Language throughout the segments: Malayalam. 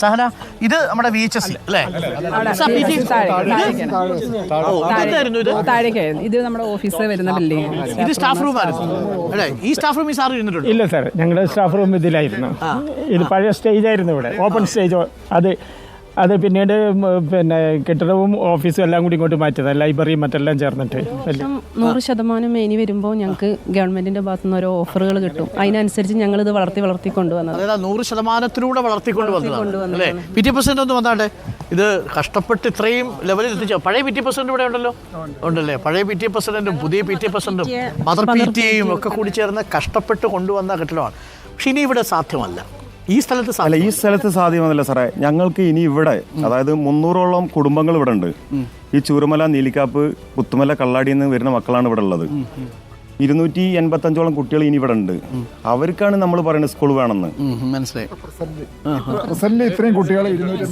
സഹന, ഇത് നമ്മുടെ VHS അല്ലേ? ഇത് നമ്മുടെ ഓഫീസിൽ വരുന്ന ബിൽഡിംഗ്. ഇത് സ്റ്റാഫ് റൂം ആയിരുന്നു അല്ലേ? ഈ സ്റ്റാഫ് റൂമിൽ സാർ ഇരുന്നിട്ടുണ്ട്? ഇല്ല സാർ, ഞങ്ങളുടെ സ്റ്റാഫ് റൂം ഇതിലായിരുന്നു. ഇത് പഴയ സ്റ്റേജ് ആയിരുന്നു, ഇവിടെ ഓപ്പൺ സ്റ്റേജ്. അത് പിന്നീട് പിന്നെ കെട്ടിടവും ഓഫീസും എല്ലാം കൂടി ഇങ്ങോട്ട് മാറ്റിയത്, ലൈബ്രറിയും മറ്റെല്ലാം ചേർന്നിട്ട്. 100% ഇനി വരുമ്പോൾ ഞങ്ങൾക്ക് ഗവൺമെന്റിന്റെ ഭാഗത്തു നിന്ന് ഓരോ ഓഫറുകൾ കിട്ടും. അതിനനുസരിച്ച് ഞങ്ങൾ ഇത് വളർത്തി കൊണ്ടുവന്നത്. അതായത് 100% വളർത്തിക്കൊണ്ട് വന്നതാണ് അല്ലേ? PT പ്രസിഡന്റ് ഒന്ന് വന്നാട്ടെ. ഇത് കഷ്ടപ്പെട്ട് ഇത്രയും ലെവലിൽ എത്തിച്ചോ? പഴയ PT പ്രസിഡന്റ് ഇവിടെ ഉണ്ടല്ലേ? പഴയ PT പ്രസിഡന്റും പുതിയ PT പ്രസിഡന്റും മദർ PTയും ഒക്കെ കൂടി ചേർന്ന് കഷ്ടപ്പെട്ട് കൊണ്ടുവന്ന കെട്ടിടമാണ്. പക്ഷെ ഇനി ഇവിടെ സാധ്യമല്ല. ഈ സ്ഥലത്ത് സാധ്യമല്ല സാറേ. ഞങ്ങൾക്ക് ഇനി ഇവിടെ, അതായത് 300ഓളം കുടുംബങ്ങൾ ഇവിടെ ഉണ്ട്. ഈ ചൂരമല, നീലിക്കാപ്പ്, പുത്തുമല, കള്ളാടിയിൽ നിന്ന് വരുന്ന മക്കളാണ് ഇവിടെ ഉള്ളത്. 285ഓളം കുട്ടികൾ ഇനി ഇവിടെ ഉണ്ട്. അവർക്കാണ് നമ്മൾ പറയുന്നത് സ്കൂൾ വേണമെന്ന്. മനസ്സിലായി. ഇത്രയും കുട്ടികൾ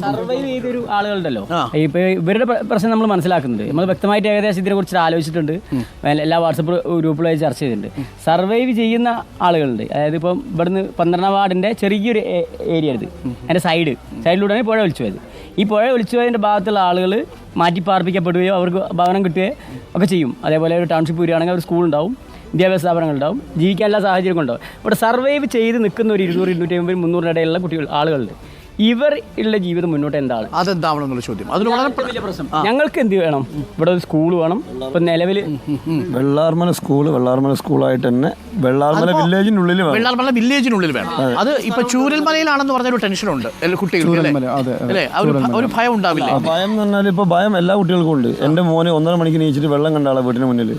സർവൈവ് ചെയ്തൊരു ആളുകളുണ്ടല്ലോ, ഇപ്പൊ ഇവരുടെ പ്രശ്നം നമ്മൾ മനസ്സിലാക്കുന്നുണ്ട്. നമ്മൾ വ്യക്തമായിട്ട് ഏകദേശം ഇതിനെ കുറിച്ച് ആലോചിച്ചിട്ടുണ്ട്, എല്ലാ വാട്സപ്പ് ഗ്രൂപ്പുകളായി ചർച്ച ചെയ്തിട്ടുണ്ട്. സർവൈവ് ചെയ്യുന്ന ആളുകളുണ്ട്. അതായത് ഇപ്പം ഇവിടുന്ന് 12ാം വാർഡിന്റെ ചെറിയൊരു ഏരിയ ഇത്, അതിന്റെ സൈഡിലൂടെയാണ് പുഴ ഒലിച്ചു പോയത്. ഈ പുഴ ഒലിച്ചു പോയതിന്റെ ഭാഗത്തുള്ള ആളുകൾ മാറ്റി പാർപ്പിക്കപ്പെടുകയോ അവർക്ക് ഭവനം കിട്ടുകയോ ഒക്കെ ചെയ്യും. അതേപോലെ ഒരു ടൗൺഷിപ്പ് വരികയാണെങ്കിൽ ഒരു സ്കൂൾ ഉണ്ടാവും, വിദ്യാഭ്യാസ സ്ഥാപനങ്ങളുണ്ടാവും, ജീവിക്കാനുള്ള സാഹചര്യം ഉണ്ടാവും. ഇവിടെ സർവൈവ് ചെയ്ത് നിൽക്കുന്ന ഒരു 200, 250, 300 ഇടയിലുള്ള ആളുകളുണ്ട്. ഇവർ ഉള്ള ജീവിതം മുന്നോട്ട് അതെന്താവണമെന്നുള്ള ചോദ്യം. അതിന് വളരെ വലിയ പ്രശ്നം. ഞങ്ങൾക്ക് എന്ത് വേണം? ഇവിടെ ഒരു സ്കൂൾ വേണം. ഇപ്പം നിലവിൽ വെള്ളാർമല സ്കൂളായിട്ട് തന്നെ വെള്ളാർമല വില്ലേജിനുള്ളിൽ വേണം. അത് ഇപ്പൊ ചൂരൽമലയിലാണെന്ന് പറഞ്ഞൊരു ടെൻഷനുണ്ട് കുട്ടികൾക്ക് അല്ലേ? ഒരു ഭയം ഉണ്ടാവില്ല? ഭയം എന്ന് പറഞ്ഞാൽ ഇപ്പൊ ഭയം എല്ലാ കുട്ടികൾക്കും ഉണ്ട്. എൻ്റെ മോന് 1.5 മണിക്ക് നീച്ചിട്ട് വെള്ളം കണ്ടാളാ വീട്ടിന് മുന്നിൽ.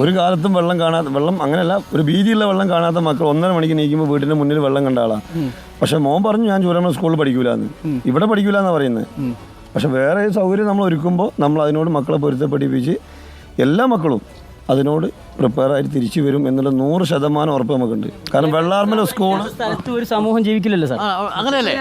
ഒരു കാലത്തും വെള്ളം അങ്ങനെയല്ല, ഒരു ഭീതിയുള്ള വെള്ളം കാണാത്ത മക്കൾ 1.5 മണിക്ക് നീക്കുമ്പോൾ വീട്ടിന് മുന്നിൽ വെള്ളം കണ്ടാളാ. പക്ഷെ മോൻ പറഞ്ഞു ഞാൻ ചൂരമല സ്കൂളിൽ പഠിക്കൂലെന്ന്. ഇവിടെ പഠിക്കൂലെന്നാണ് പറയുന്നത്. പക്ഷെ വേറെ സൗകര്യം നമ്മൾ ഒരുക്കുമ്പോൾ നമ്മൾ അതിനോട് മക്കളെ പൊരുത്തപ്പെടിപ്പിച്ച് എല്ലാ മക്കളും അതിനോട് പ്രിപ്പയർ ആയിട്ട് തിരിച്ചു വരും എന്നുള്ള 100% ഉറപ്പ് നമുക്കുണ്ട്. കാരണം വെള്ളാർമല സ്കൂൾ സ്ഥലത്ത് ഒരു സമൂഹം ജീവിക്കില്ലല്ലോ സാർ. അങ്ങനെയല്ലേ?